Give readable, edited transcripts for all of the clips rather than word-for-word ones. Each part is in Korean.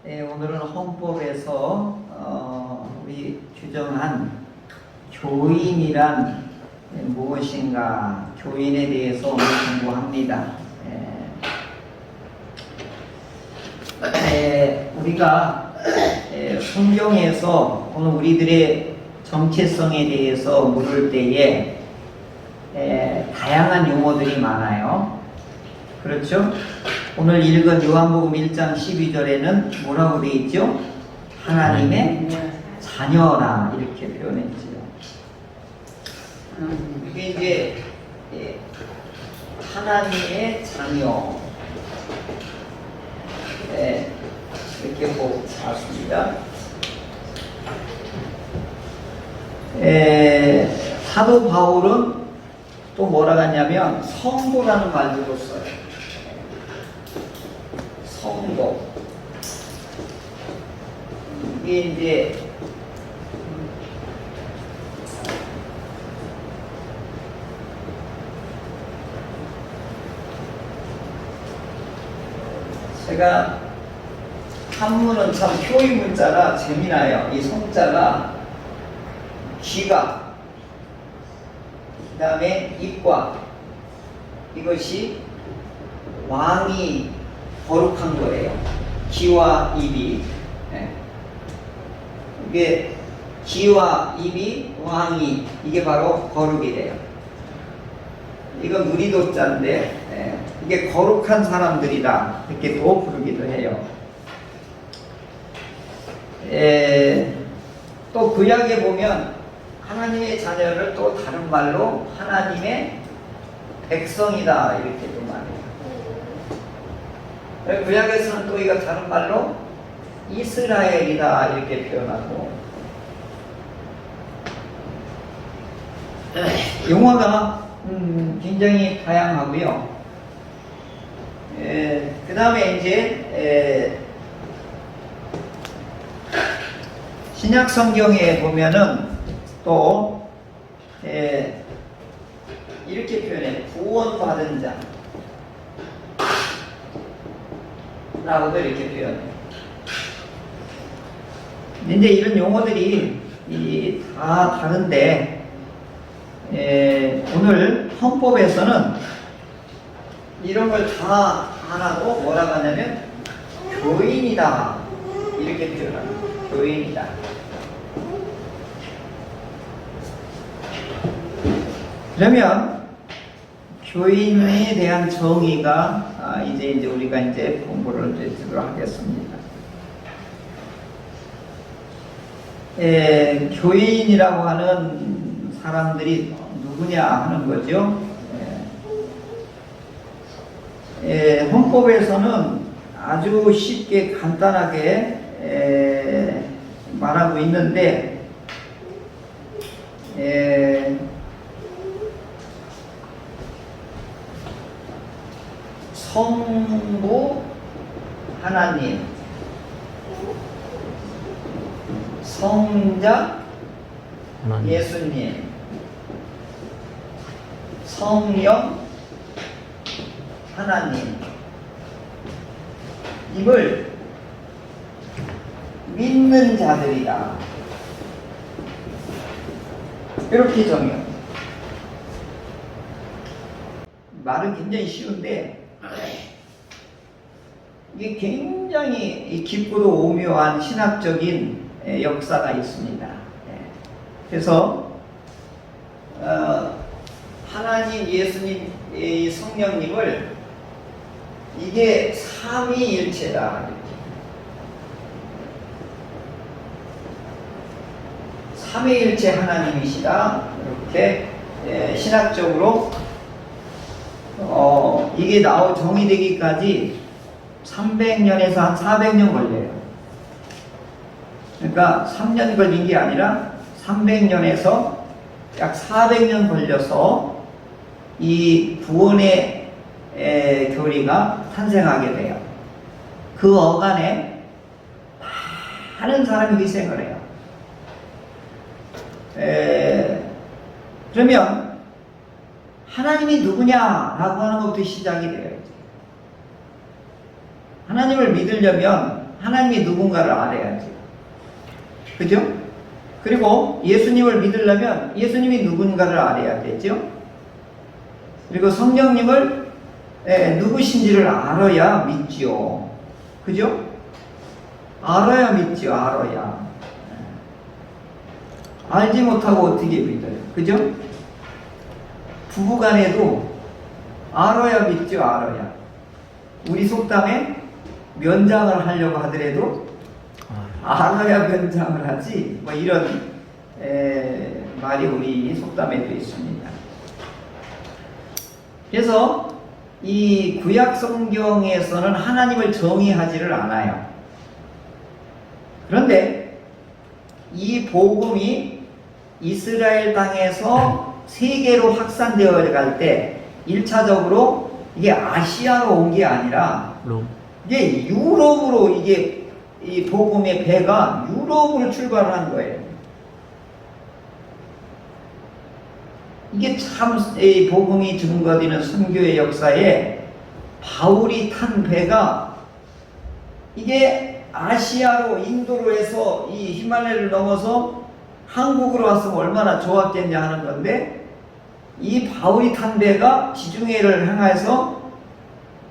오늘은 헌법에서 우리 규정한 교인이란 무엇인가, 교인에 대해서 오늘 공부합니다. 우리가 성경에서 오늘 우리들의 정체성에 대해서 물을 때에 다양한 용어들이 많아요. 그렇죠? 오늘 읽은 요한복음 1장 12절에는 뭐라고 되어 있죠? 하나님의 자녀라 이렇게 표현했죠. 이게 이제 하나님의 자녀 이렇게 봤습니다. 사도 바울은 또 뭐라고 하냐면 성도라는 말도 써요. 성도. 이게 이제 제가 한문은 참 표의 문자라 재미나요. 이 성자가 귀가, 그 다음에 입과, 이것이 왕이 거룩한 거예요. 귀와 입이. 이게 귀와 입이 왕이, 이게 바로 거룩이래요. 이건 누리도자인데 이게 거룩한 사람들이다 이렇게 또 부르기도 해요. 또 구약에 보면 하나님의 자녀를 또 다른 말로 하나님의 백성이다 이렇게도 말해요. 구약에서는 또 이거 다른 말로 이스라엘이다 이렇게 표현하고, 용어가 굉장히 다양하고요. 그 다음에 이제 신약 성경에 보면은 또 이렇게 표현해요. 구원받은 자 라고도 이렇게 표현해요. 근데 이런 용어들이 다 다른데 오늘 헌법에서는 이런 걸 다 하나도 뭐라고 하냐면 교인이다 이렇게 표현합니다. 교인이다. 그러면 교인에 대한 정의가 이제 우리가 이제 공부를 하도록 하겠습니다. 교인이라고 하는 사람들이 누구냐 하는 거죠. 헌법에서는 아주 쉽게 간단하게 말하고 있는데 성부 하나님, 성자 예수님, 성령 하나님, 이걸 믿는 자들이다 이렇게 정해요. 말은 굉장히 쉬운데 이게 굉장히 깊고도 오묘한 신학적인 역사가 있습니다. 그래서 하나님, 예수님, 성령님을 이게 삼위일체다. 삼위일체 하나님이시다. 이렇게 신학적으로 이게 정의되기까지 300년에서 한 400년 걸려요. 그러니까 3년 걸린 게 아니라 300년에서 약 400년 걸려서 이 구원의 교리가 탄생하게 돼요. 그 어간에 많은 사람이 희생을 해요. 그러면 하나님이 누구냐라고 하는 것부터 시작이 돼요. 하나님을 믿으려면 하나님이 누군가를 알아야지. 그죠? 그리고 예수님을 믿으려면 예수님이 누군가를 알아야 되죠. 그리고 성령님을 누구신지를 알아야 믿지요. 그죠? 알아야 믿지요. 알아야. 알지 못하고 어떻게 믿어요? 그죠? 부부간에도 알아야 믿죠. 알아야. 우리 속담에 면장을 하려고 하더라도 알아야 면장을 하지, 뭐 이런 말이 우리 속담에도 있습니다. 그래서 이 구약 성경에서는 하나님을 정의하지를 않아요. 그런데 이 복음이 이스라엘 땅에서 세계로 확산되어 갈 때 1차적으로 이게 아시아로 온 게 아니라 이게 유럽으로, 이게 이 복음의 배가 유럽으로 출발한 거예요. 이게 참 이 복음이 증거되는 선교의 역사에 바울이 탄 배가 이게 아시아로, 인도로 해서 이 히말라야를 넘어서 한국으로 왔으면 얼마나 좋았겠냐 하는 건데, 이 바울이 탄 배가 지중해를 향해서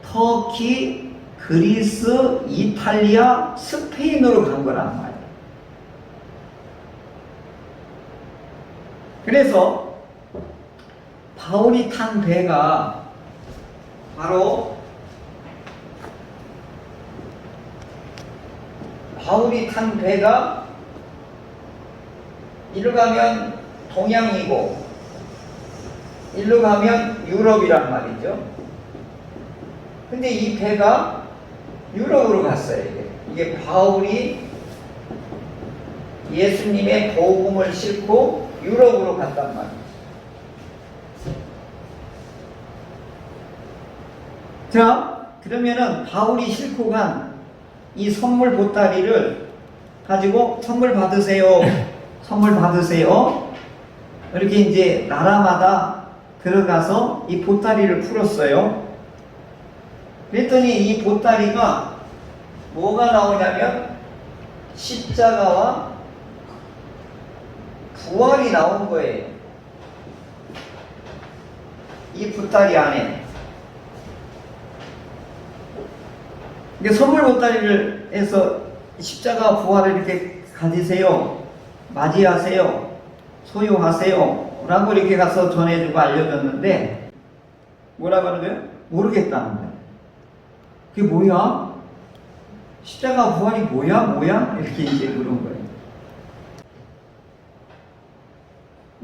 터키, 그리스, 이탈리아, 스페인으로 간 거란 말이에요. 그래서 바울이 탄 배가 바로 이리로 가면 동양이고 이리로 가면 유럽이란 말이죠. 근데 이 배가 유럽으로 갔어요. 이게 바울이 예수님의 복음을 싣고 유럽으로 갔단 말이에요. 자, 그러면은 바울이 싣고 간 이 선물 보따리를 가지고 선물 받으세요. 선물 받으세요. 이렇게 이제 나라마다 들어가서 이 보따리를 풀었어요. 그랬더니 이 보따리가 뭐가 나오냐면 십자가와 부활이 나온 거예요. 이 보따리 안에. 이게 선물 보따리를 해서 십자가 부활을 이렇게 가지세요. 맞이하세요. 소유하세요. 라고 이렇게 가서 전해주고 알려줬는데, 뭐라고 하는 거예요? 모르겠다는 거예요. 그게 뭐야? 십자가 부활이 뭐야? 이렇게 이제 물은 거예요.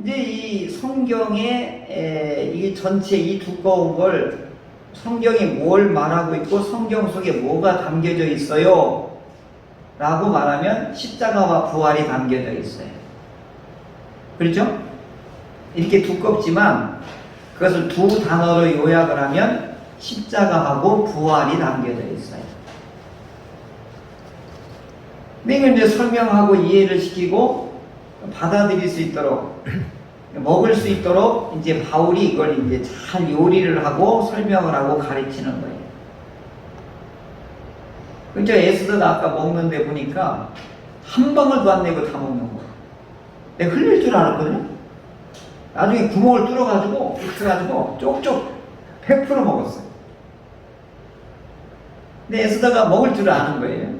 이제 이 성경에 이 전체 이 두꺼운 걸 성경이 뭘 말하고 있고 성경 속에 뭐가 담겨져 있어요? 라고 말하면 십자가와 부활이 담겨져 있어요. 그렇죠? 이렇게 두껍지만 그것을 두 단어로 요약을 하면 십자가하고 부활이 담겨져 있어요. 근데 이걸 이제 설명하고 이해를 시키고 받아들일 수 있도록, 먹을 수 있도록 이제 바울이 이걸 이제 잘 요리를 하고 설명을 하고 가르치는 거예요. 그죠? 에스더가 아까 먹는데 보니까 한 방울도 안 내고 다 먹는 거야. 내가 흘릴 줄 알았거든요. 나중에 구멍을 뚫어가지고 이렇게 쪽쪽 100% 먹었어요. 근데 에스더가 먹을 줄 아는 거예요.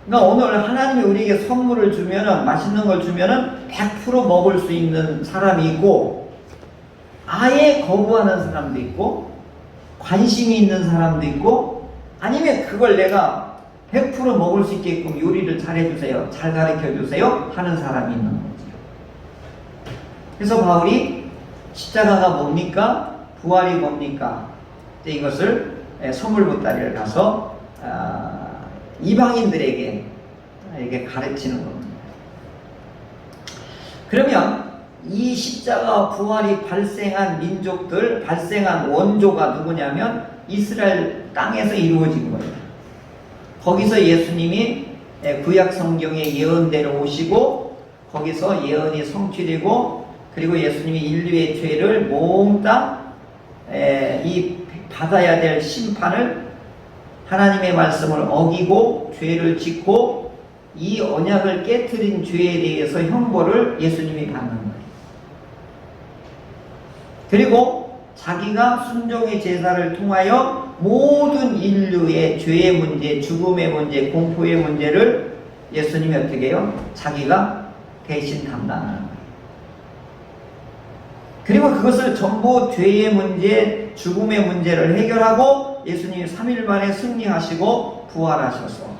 그러니까 오늘 하나님이 우리에게 선물을 주면은, 맛있는 걸 주면은 100% 먹을 수 있는 사람이 있고, 아예 거부하는 사람도 있고, 관심이 있는 사람도 있고, 아니면 그걸 내가 100% 먹을 수 있게끔 요리를 잘 해주세요, 잘 가르쳐 주세요 하는 사람이 있는 거죠. 그래서 바울이 십자가가 뭡니까? 부활이 뭡니까? 이것을 선물 보따리를 가서 이방인들에게 이렇게 가르치는 겁니다. 그러면 이 십자가 부활이 발생한 민족들, 발생한 원조가 누구냐면 이스라엘 땅에서 이루어진 거예요. 거기서 예수님이 구약 성경의 예언대로 오시고, 거기서 예언이 성취되고, 그리고 예수님이 인류의 죄를 몽땅 이 받아야 될 심판을 하나님의 말씀을 어기고 죄를 짓고 이 언약을 깨트린 죄에 대해서 형벌을 예수님이 받는 거예요. 그리고 자기가 순종의 제사를 통하여 모든 인류의 죄의 문제, 죽음의 문제, 공포의 문제를 예수님이 어떻게 해요? 자기가 대신 담당하는 거예요. 그리고 그것을 전부 죄의 문제, 죽음의 문제를 해결하고 예수님이 3일 만에 승리하시고 부활하셔서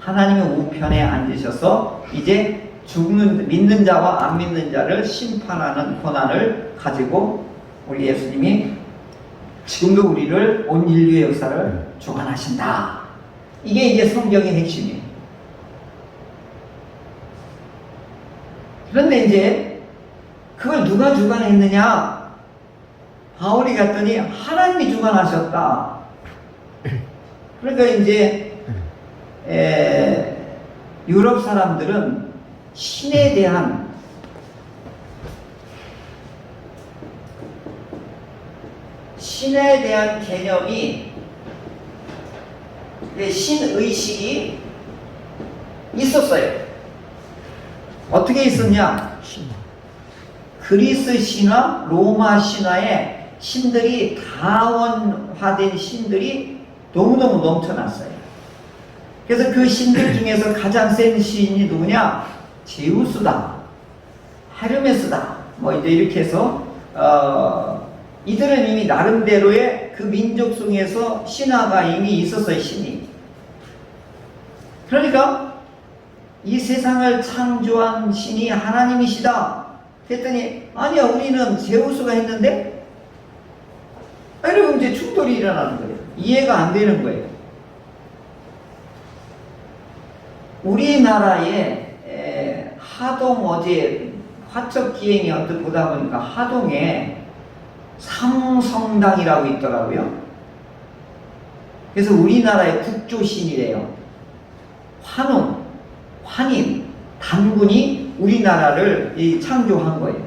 하나님의 우편에 앉으셔서 이제 믿는 자와 안 믿는 자를 심판하는 권한을 가지고 우리 예수님이 지금도 우리를 온 인류의 역사를 주관하신다. 이게 이제 성경의 핵심이에요. 그런데 이제 그걸 누가 주관했느냐? 바울이 갔더니 하나님이 주관하셨다. 그러니까 이제 유럽 사람들은 신에 대한 개념이, 신의식이 있었어요. 어떻게 있었냐? 그리스 신화, 로마 신화에 신들이 다원화된 신들이 너무너무 넘쳐났어요. 그래서 그 신들 중에서 가장 센 신이 누구냐? 제우스다, 헤르메스다, 뭐 이제 이렇게 해서 이들은 이미 나름대로의 그 민족성에서 신화가 이미 있었어요, 신이. 그러니까 이 세상을 창조한 신이 하나님이시다 했더니 아니야, 우리는 제우스가 했는데? 이러면 이제 충돌이 일어나는 거예요. 이해가 안 되는 거예요. 우리나라에 하동, 어제 화척 기행이 언뜻 보다 보니까 하동에 삼성당이라고 있더라고요. 그래서 우리나라의 국조신이래요. 환웅, 환인, 단군이 우리나라를 창조한 거예요.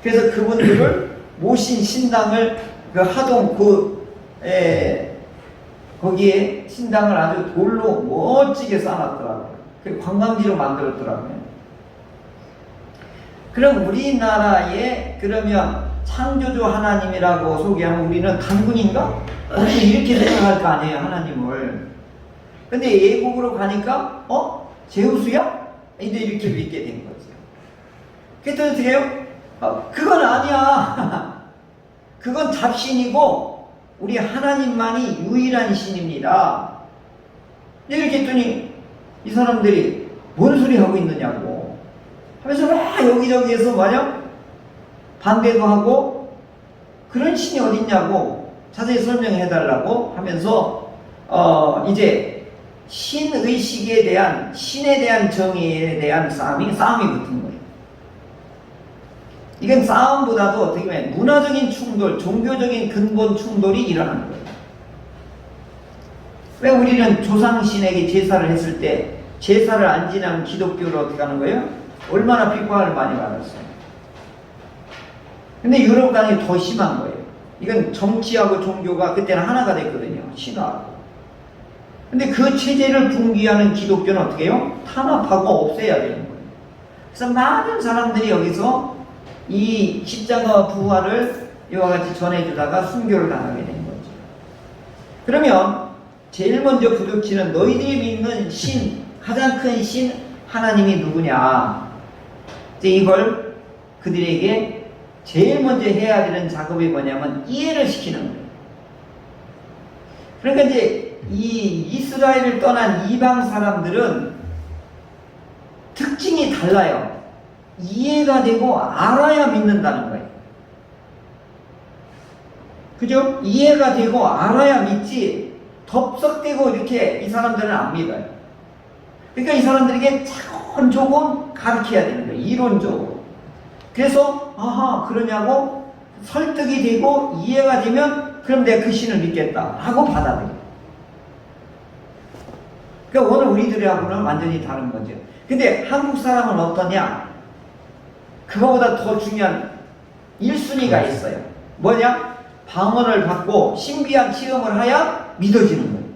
그래서 그분들을 모신 신당을 그 하동 거기에 신당을 아주 돌로 멋지게 쌓아놨더라고요. 그 관광지로 만들었더라고요. 그럼 우리나라에 그러면 창조주 하나님이라고 소개하면 우리는 단군인가? 우리는 이렇게 생각할 거 아니에요, 하나님을. 근데 예국으로 가니까 제우스야? 이제 이렇게 믿게 된 거죠. 그랬더니 어떻게 해요? 그건 아니야. 그건 잡신이고 우리 하나님만이 유일한 신입니다. 이렇게 했더니 이 사람들이 뭔 소리 하고 있느냐고 하면서 막 여기저기에서 마냥 반대도 하고 그런 신이 어딨냐고 자세히 설명해 달라고 하면서 이제 신의식에 대한, 신에 대한 정의에 대한 싸움이 붙은 거예요. 이건 싸움보다도 어떻게 보면 문화적인 충돌, 종교적인 근본 충돌이 일어나는 거예요. 왜 우리는 조상신에게 제사를 했을 때 제사를 안 지나면 기독교를 어떻게 하는 거예요? 얼마나 비판을 많이 받았어요. 근데 유럽 강이 더 심한 거예요. 이건 정치하고 종교가 그때는 하나가 됐거든요. 신화하고. 근데 그 체제를 붕괴하는 기독교는 어떻게 해요? 탄압하고 없애야 되는 거예요. 그래서 많은 사람들이 여기서 이 십자가와 부활을 이와 같이 전해주다가 순교를 당하게 된 거죠. 그러면 제일 먼저 부딪히는 너희들이 믿는 신, 가장 큰 신 하나님이 누구냐? 이제 이걸 그들에게 제일 먼저 해야 되는 작업이 뭐냐면 이해를 시키는 거예요. 그러니까 이제 이 이스라엘을 떠난 이방 사람들은 특징이 달라요. 이해가 되고 알아야 믿는다는 거예요. 그죠? 이해가 되고 알아야 믿지 덥석대고 이렇게 이 사람들은 안 믿어요. 그러니까 이 사람들에게 차근조금 가르쳐야 되는 거예요. 이론적으로. 그래서 아하 그러냐고 설득이 되고 이해가 되면 그럼 내가 그 신을 믿겠다 하고 받아들여요. 그러니까 오늘 우리들하고는 완전히 다른 거죠. 근데 한국 사람은 어떠냐? 그거보다 더 중요한 1순위가 있어요. 뭐냐? 방언을 받고 신비한 체험을 해야 믿어지는 거예요.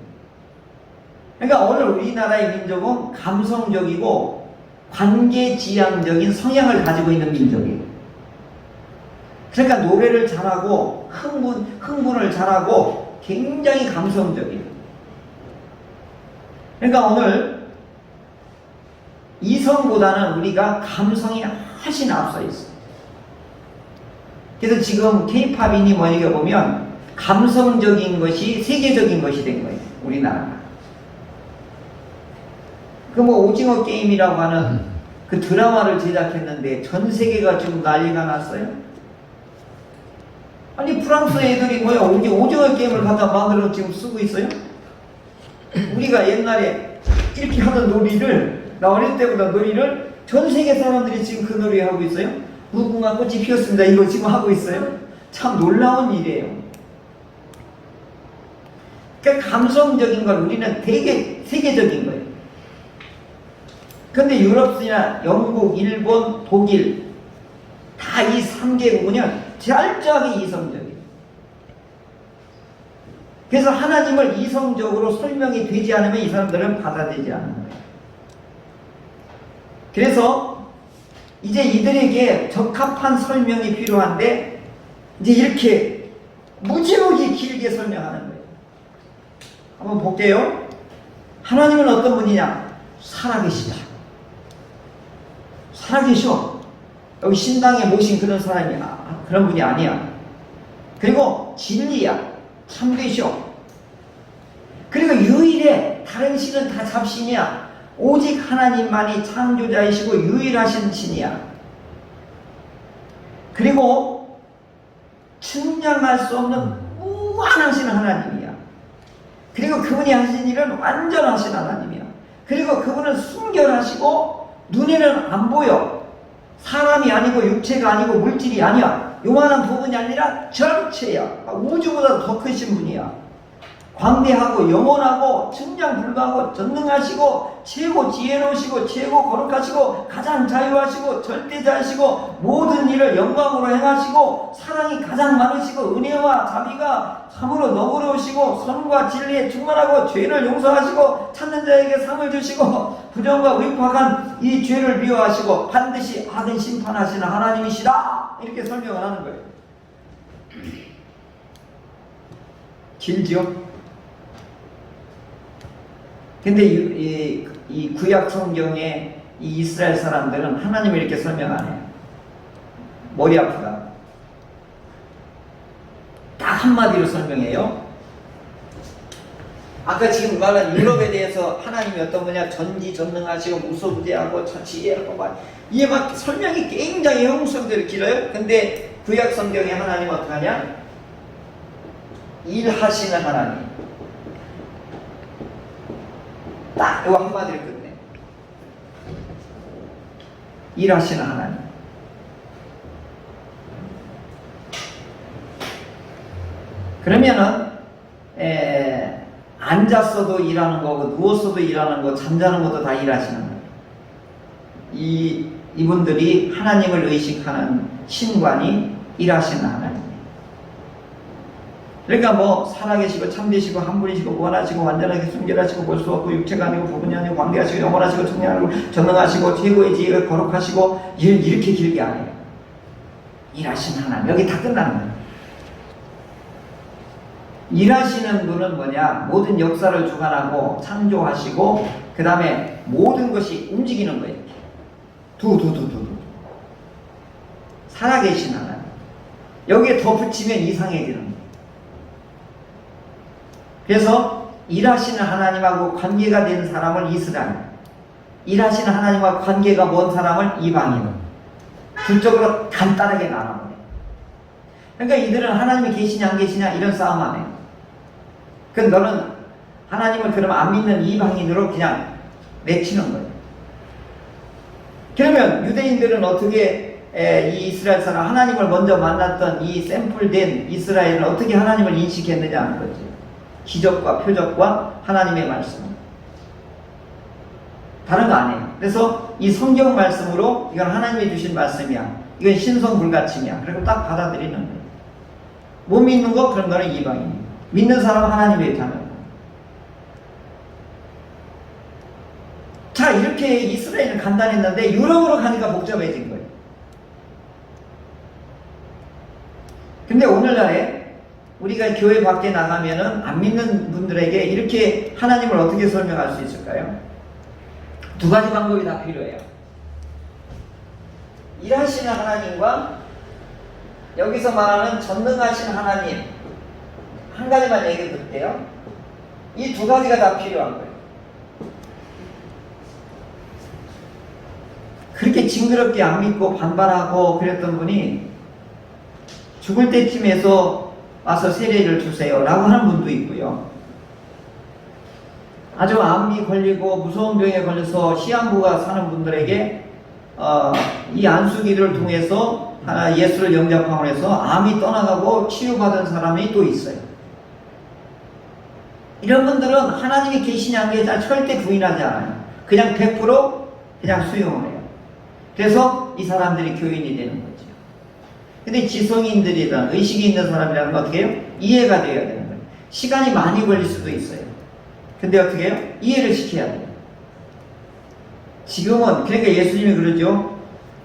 그러니까 오늘 우리나라의 민족은 감성적이고 관계지향적인 성향을 가지고 있는 민족이에요. 그러니까 노래를 잘하고 흥분을 잘하고 굉장히 감성적이에요. 그러니까 오늘 이성보다는 우리가 감성이 훨씬 앞서 있어요. 그래서 지금 K-팝이니 뭐 이렇게 보면 감성적인 것이 세계적인 것이 된 거예요. 우리나라가. 그 뭐 오징어 게임이라고 하는 그 드라마를 제작했는데 전 세계가 지금 난리가 났어요. 아니 프랑스 애들이 뭐야 오징어 게임을 갖다 만들어 지금 쓰고 있어요? 우리가 옛날에 이렇게 하던 놀이를 나 어릴 때보다 놀이를 전 세계 사람들이 지금 그 놀이 하고 있어요. 무궁화 꽃이 피었습니다. 이거 지금 하고 있어요. 참 놀라운 일이에요. 그러니까 감성적인 걸 우리는 되게 세계적인 거예요. 근데 유럽이나 영국, 일본, 독일 다 이 3개국은요 철저하게 이성적이에요. 그래서 하나님을 이성적으로 설명이 되지 않으면 이 사람들은 받아들이지 않는 거예요. 그래서 이제 이들에게 적합한 설명이 필요한데 이제 이렇게 무지무지 길게 설명하는 거예요. 한번 볼게요. 하나님은 어떤 분이냐? 살아계시다. 살아계셔. 여기 신당에 모신 그런 사람이 그런 분이 아니야. 그리고 진리야. 참되셔. 그리고 유일해. 다른 신은 다 잡신이야. 오직 하나님만이 창조자이시고 유일하신 신이야. 그리고 측량할 수 없는 무한하신 하나님이야. 그리고 그분이 하신 일은 완전하신 하나님이야. 그리고 그분은 순결하시고 눈에는 안 보여. 사람이 아니고 육체가 아니고 물질이 아니야. 요만한 부분이 아니라 전체야. 우주보다 더 크신 분이야. 광대하고 영원하고 측량 불가하고 전능하시고 최고 지혜로우시고 최고 거룩하시고 가장 자유하시고 절대자이시고 모든 일을 영광으로 행하시고 사랑이 가장 많으시고 은혜와 자비가 참으로 너그러우시고 선과 진리에 충만하고 죄를 용서하시고 찾는 자에게 상을 주시고 부정과 위팍한 이 죄를 미워하시고 반드시 악은 심판하시는 하나님이시라. 이렇게 설명을 하는 거예요. 길지요? 근데 이 구약 성경에 이 이스라엘 사람들은 하나님을 이렇게 설명 안 해요. 머리 아프다. 딱 한마디로 설명해요. 아까 지금 말한 유럽에 대해서 하나님이 어떤 거냐? 전지전능하시고 무소부재하고 지혜하고 이게 막 설명이 굉장히 형용사대로 길어요. 근데 구약 성경에 하나님은 어떻게 하냐? 일하시는 하나님. 딱 이거 한마디로 끝내. 일하시는 하나님. 그러면은 앉았어도 일하는 거고 누웠어도 일하는 거 잠자는 것도 다 일하시는 거예요. 이분들이 하나님을 의식하는 신관이 일하시는 하나님. 그러니까 뭐 살아계시고 참되시고 한분이시고 원하시고 완전하게 순결하시고 볼 수 없고 육체가 아니고 부분이 아니고 관계하시고 영원하시고 청량하고 전능하시고 최고의 지혜가 거룩하시고 이렇게 길게 안 해요. 일하시는 하나님. 여기 다 끝나는 거예요. 일하시는 분은 뭐냐? 모든 역사를 주관하고 창조하시고 그 다음에 모든 것이 움직이는 거예요. 두두두두 살아계신 하나님. 여기에 더 붙이면 이상해지는 거예요. 그래서 일하시는 하나님하고 관계가 된 사람을 이스라엘, 일하시는 하나님과 관계가 먼 사람을 이방인, 둘쪽으로 간단하게 나눠버려요. 그러니까 이들은 하나님이 계시냐 안 계시냐 이런 싸움 안 해요. 그럼 너는 하나님을 그러면 안 믿는 이방인으로 그냥 내치는 거예요. 그러면 유대인들은 어떻게 이 이스라엘 사람, 하나님을 먼저 만났던 이 샘플된 이스라엘은 어떻게 하나님을 인식했느냐 하는 거지. 기적과 표적과 하나님의 말씀. 다른 거 아니에요. 그래서 이 성경 말씀으로 이건 하나님이 주신 말씀이야. 이건 신성불가침이야. 그리고 딱 받아들이는 거예요. 못 믿는 거? 그런 거는 이방인이에요. 믿는 사람은 하나님의 자녀예요. 이렇게 이스라엘을 간단했는데 유럽으로 가니까 복잡해진 거예요. 근데 오늘날에 우리가 교회 밖에 나가면은 안 믿는 분들에게 이렇게 하나님을 어떻게 설명할 수 있을까요? 두 가지 방법이 다 필요해요. 일하시는 하나님과 여기서 말하는 전능하신 하나님, 한 가지만 얘기 드릴게요. 이 두 가지가 다 필요한 거예요. 그렇게 징그럽게 안 믿고 반발하고 그랬던 분이 죽을 때쯤에서 와서 세례를 주세요 라고 하는 분도 있고요. 아주 암이 걸리고 무서운 병에 걸려서 시한부가 사는 분들에게 이 안수기를 통해서 예수를 영접하고 해서 암이 떠나가고 치유받은 사람이 또 있어요. 이런 분들은 하나님이 계시냐는 게 절대 부인하지 않아요. 그냥 100% 그냥 수용을 해요. 그래서 이 사람들이 교인이 되는 거죠. 근데 지성인들이든 의식이 있는 사람이라는 건 어떻게 해요? 이해가 되어야 되는 거예요. 시간이 많이 걸릴 수도 있어요. 근데 어떻게 해요? 이해를 시켜야 돼요. 지금은 그러니까 예수님이 그러죠.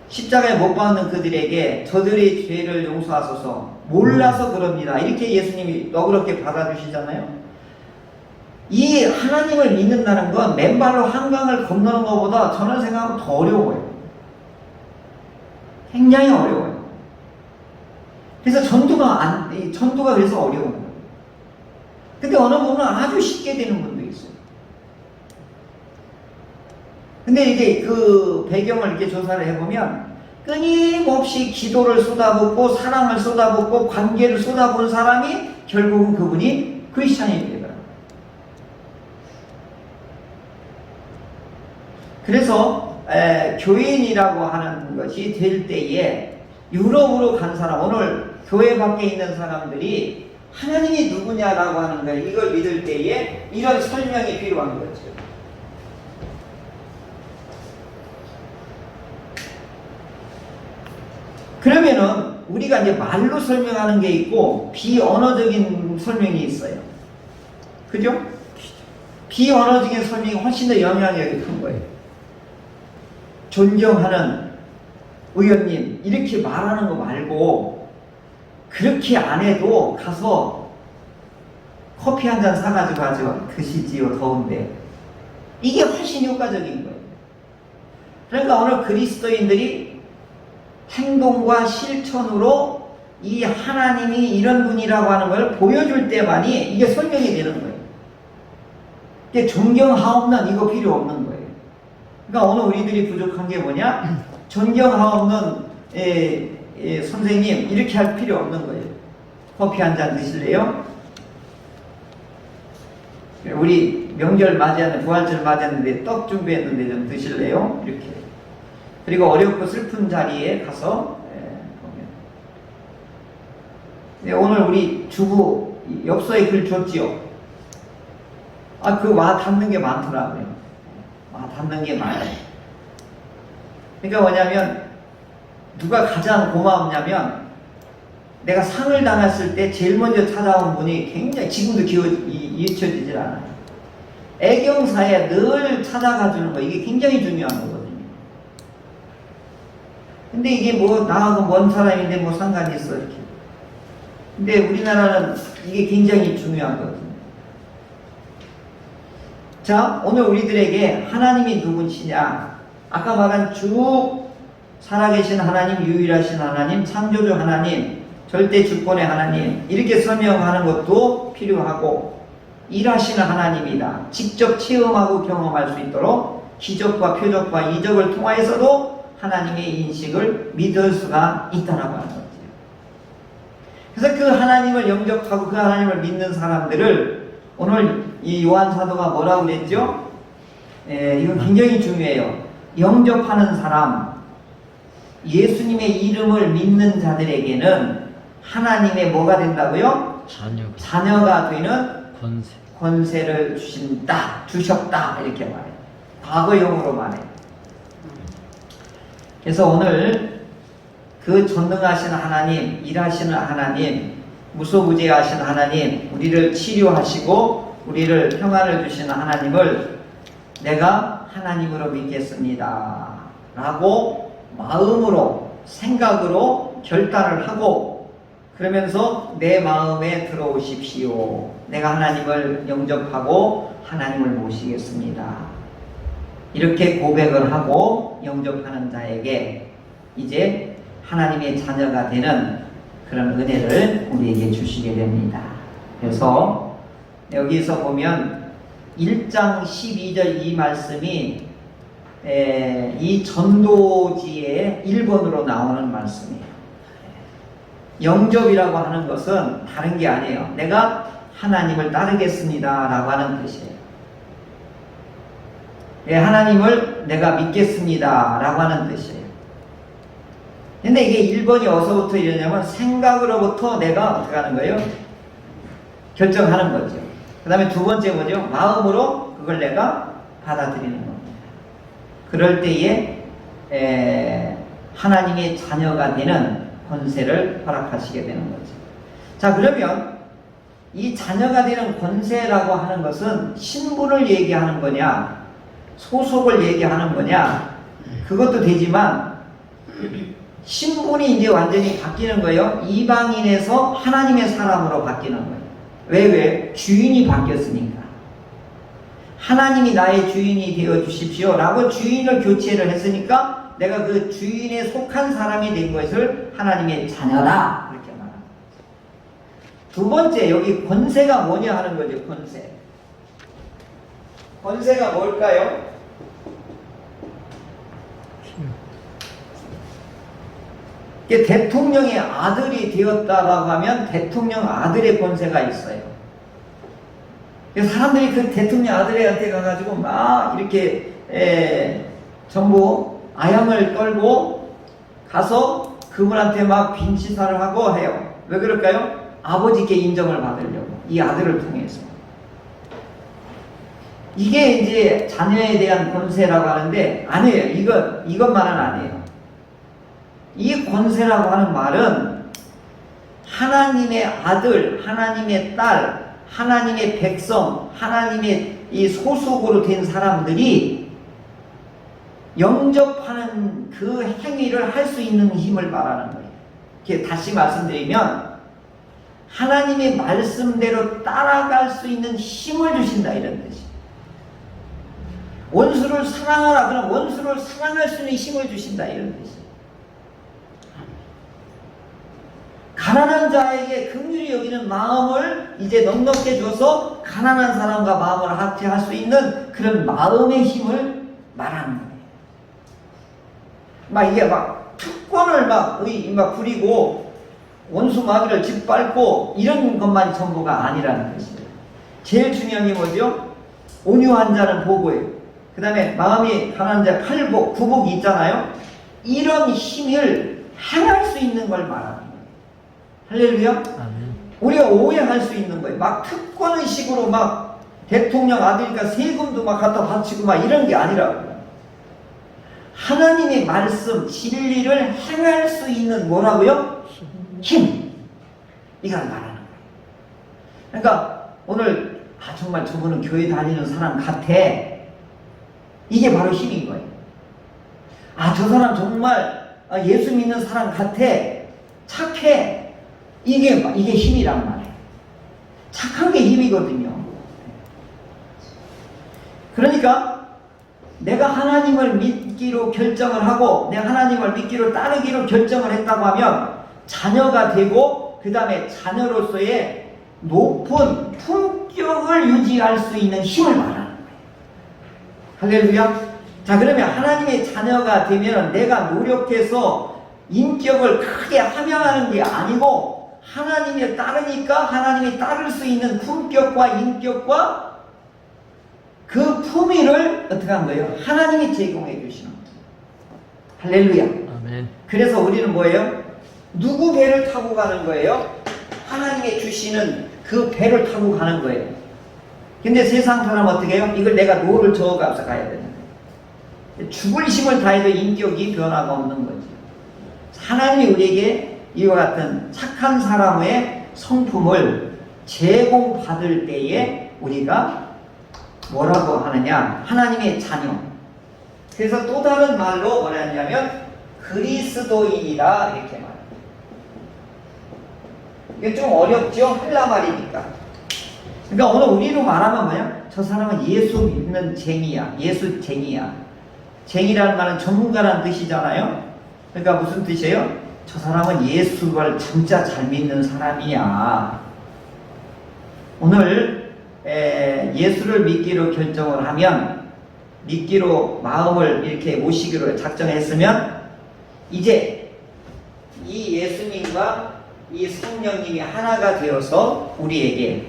십자가에 못 박는 그들에게 저들의 죄를 용서하소서 몰라서 그럽니다. 이렇게 예수님이 너그럽게 받아주시잖아요. 이 하나님을 믿는다는 건 맨발로 한강을 건너는 것보다 저는 생각하면 더 어려워요. 굉장히 어려워요. 그래서 전도가 그래서 어려운 거예요. 근데 어느 분은 아주 쉽게 되는 분도 있어요. 근데 이게 그 배경을 이렇게 조사를 해보면 끊임없이 기도를 쏟아붓고 사랑을 쏟아붓고 관계를 쏟아부은 사람이 결국은 그분이 크리스찬이 되더라고요. 그래서 교인이라고 하는 것이 될 때에 유럽으로 간 사람, 오늘 교회 밖에 있는 사람들이 하나님이 누구냐라고 하는 걸 이걸 믿을 때에 이런 설명이 필요한 거죠. 그러면은 우리가 이제 말로 설명하는 게 있고 비언어적인 설명이 있어요. 그죠? 비언어적인 설명이 훨씬 더 영향력이 큰 거예요. 존경하는 의원님 이렇게 말하는 거 말고 그렇게 안 해도 가서 커피 한 잔 사가지고 드시지요 더운데 이게 훨씬 효과적인 거예요. 그러니까 오늘 그리스도인들이 행동과 실천으로 이 하나님이 이런 분이라고 하는 걸 보여줄 때만이 이게 설명이 되는 거예요. 이게 존경하옵는 이거 필요 없는 거예요. 그러니까 오늘 우리들이 부족한 게 뭐냐? 존경하옵는 선생님 이렇게 할 필요 없는 거예요. 커피 한 잔 드실래요? 우리 명절 맞이하는 부활절 맞이했는데 떡 준비했는데 좀 드실래요? 이렇게. 그리고 어렵고 슬픈 자리에 가서 오늘 우리 주부 엽서에 글 줬지요. 그 와 닿는 게 많더라고요. 와 닿는 게 많아요. 그러니까 뭐냐면 누가 가장 고마웠냐면 내가 상을 당했을 때 제일 먼저 찾아온 분이 굉장히 지금도 잊혀지질 않아요. 애경사에 늘 찾아가 주는 거 이게 굉장히 중요한 거거든요. 근데 이게 뭐 나하고 먼 사람인데 뭐 상관이 있어 이렇게. 근데 우리나라는 이게 굉장히 중요한 거거든요. 자, 오늘 우리들에게 하나님이 누구시냐? 아까 말한 쭉 살아계신 하나님, 유일하신 하나님, 창조주 하나님, 절대 주권의 하나님 이렇게 설명하는 것도 필요하고 일하시는 하나님이다. 직접 체험하고 경험할 수 있도록 기적과 표적과 이적을 통하여서도 하나님의 인식을 믿을 수가 있다라고 하는 거죠. 그래서 그 하나님을 영접하고 그 하나님을 믿는 사람들을 오늘 이 요한 사도가 뭐라고 그랬죠? 이거 굉장히 중요해요. 영접하는 사람, 예수님의 이름을 믿는 자들에게는 하나님의 뭐가 된다고요? 자녀가 되는 권세를 주셨다 이렇게 말해요. 과거형으로 말해요. 그래서 오늘 그 전능하신 하나님, 일하시는 하나님, 무소부재하신 하나님, 우리를 치료하시고 우리를 평안을 주시는 하나님을 내가 하나님으로 믿겠습니다 라고 마음으로 생각으로 결단을 하고 그러면서 내 마음에 들어오십시오. 내가 하나님을 영접하고 하나님을 모시겠습니다. 이렇게 고백을 하고 영접하는 자에게 이제 하나님의 자녀가 되는 그런 은혜를 우리에게 주시게 됩니다. 그래서 여기서 보면 1장 12절 이 말씀이 이 전도지의 1번으로 나오는 말씀이에요. 영접이라고 하는 것은 다른 게 아니에요. 내가 하나님을 따르겠습니다 라고 하는 뜻이에요. 하나님을 내가 믿겠습니다 라고 하는 뜻이에요. 근데 이게 1번이 어디서부터 이러냐면 생각으로부터 내가 어떻게 하는 거예요? 결정하는 거죠. 그 다음에 두 번째 뭐죠? 마음으로 그걸 내가 받아들이는 겁니다. 그럴 때에 하나님의 자녀가 되는 권세를 허락하시게 되는 거죠. 자, 그러면 이 자녀가 되는 권세라고 하는 것은 신분을 얘기하는 거냐 소속을 얘기하는 거냐 그것도 되지만 신분이 이제 완전히 바뀌는 거예요. 이방인에서 하나님의 사람으로 바뀌는 거예요. 왜? 주인이 바뀌었으니까. 하나님이 나의 주인이 되어 주십시오 라고 주인을 교체를 했으니까 내가 그 주인에 속한 사람이 된 것을 하나님의 자녀다 이렇게 말합니다. 두 번째 여기 권세가 뭐냐 하는 거죠. 권세가 뭘까요? 대통령의 아들이 되었다라고 하면 대통령 아들의 권세가 있어요. 그래서 사람들이 그 대통령 아들한테 가가지고 막 이렇게 전부 아양을 떨고 가서 그분한테 막 빈시사를 하고 해요. 왜 그럴까요? 아버지께 인정을 받으려고. 이 아들을 통해서. 이게 이제 자녀에 대한 권세라고 하는데 아니에요. 이것만은 아니에요. 이 권세라고 하는 말은 하나님의 아들, 하나님의 딸, 하나님의 백성, 하나님의 이 소속으로 된 사람들이 영접하는 그 행위를 할 수 있는 힘을 말하는 거예요. 이렇게 다시 말씀드리면 하나님의 말씀대로 따라갈 수 있는 힘을 주신다 이런 뜻이에요. 원수를 사랑하라 그럼 원수를 사랑할 수 있는 힘을 주신다 이런 뜻이에요. 가난한 자에게 긍휼히 여기는 마음을 이제 넉넉해 줘서 가난한 사람과 마음을 합체할 수 있는 그런 마음의 힘을 말하는 거예요. 막 이게 막 특권을 막 부리고 원수 마귀를 짓밟고 이런 것만이 전부가 아니라는 뜻이에요. 제일 중요한 게 뭐죠? 온유한 자는 보고예요. 그 다음에 마음이 가난한 자 팔복, 구복이 있잖아요. 이런 힘을 행할 수 있는 걸 말하는 거예요. 할렐루야? 아멘. 우리가 오해할 수 있는 거예요. 막 특권의식으로 막 대통령 아들이니까 세금도 막 갖다 바치고 막 이런 게 아니라고요. 하나님의 말씀, 진리를 행할 수 있는 뭐라고요? 힘. 이걸 말하는 거예요. 그러니까 오늘 정말 저분은 교회 다니는 사람 같아. 이게 바로 힘인 거예요. 저 사람 정말 예수 믿는 사람 같아. 착해. 이게 힘이란 말이에요. 착한 게 힘이거든요. 그러니까 내가 하나님을 믿기로 결정을 하고 내가 하나님을 믿기로 따르기로 결정을 했다고 하면 자녀가 되고 그 다음에 자녀로서의 높은 품격을 유지할 수 있는 힘을 말하는 거예요. 할렐루야. 자, 그러면 하나님의 자녀가 되면 내가 노력해서 인격을 크게 함양하는 게 아니고 하나님을 따르니까 하나님이 따를 수 있는 품격과 인격과 그 품위를 어떻게 한 거예요? 하나님이 제공해 주시는 거예요. 할렐루야. 아멘. 그래서 우리는 뭐예요? 누구 배를 타고 가는 거예요? 하나님이 주시는 그 배를 타고 가는 거예요. 근데 세상 사람 어떻게 해요? 이걸 내가 노를 저어가면서 가야 되는 거예요. 죽을 힘을 다해도 인격이 변화가 없는 거죠. 하나님이 우리에게 이와 같은 착한 사람의 성품을 제공받을 때에 우리가 뭐라고 하느냐? 하나님의 자녀, 그래서 또 다른 말로 뭐라 하냐면 그리스도인이다 이렇게 말해요. 이게 좀 어렵죠? 헬라 말이니까. 그러니까 오늘 우리로 말하면 뭐냐? 저 사람은 예수 믿는 쟁이야. 예수 쟁이야. 쟁이라는 말은 전문가라는 뜻이잖아요. 그러니까 무슨 뜻이에요? 저 사람은 예수를 진짜 잘 믿는 사람이야. 오늘 예수를 믿기로 결정을 하면, 믿기로 마음을 이렇게 모시기로 작정했으면 이제 이 예수님과 이 성령님이 하나가 되어서 우리에게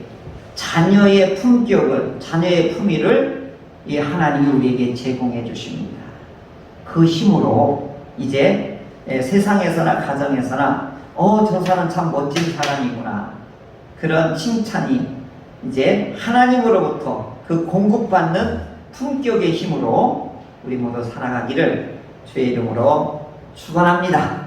자녀의 품격을, 자녀의 품위를 이 하나님이 우리에게 제공해 주십니다. 그 힘으로 이제 세상에서나 가정에서나 저 사람 참 멋진 사람이구나, 그런 칭찬이 이제 하나님으로부터 그 공급받는 품격의 힘으로 우리 모두 살아가기를 주의 이름으로 축원합니다.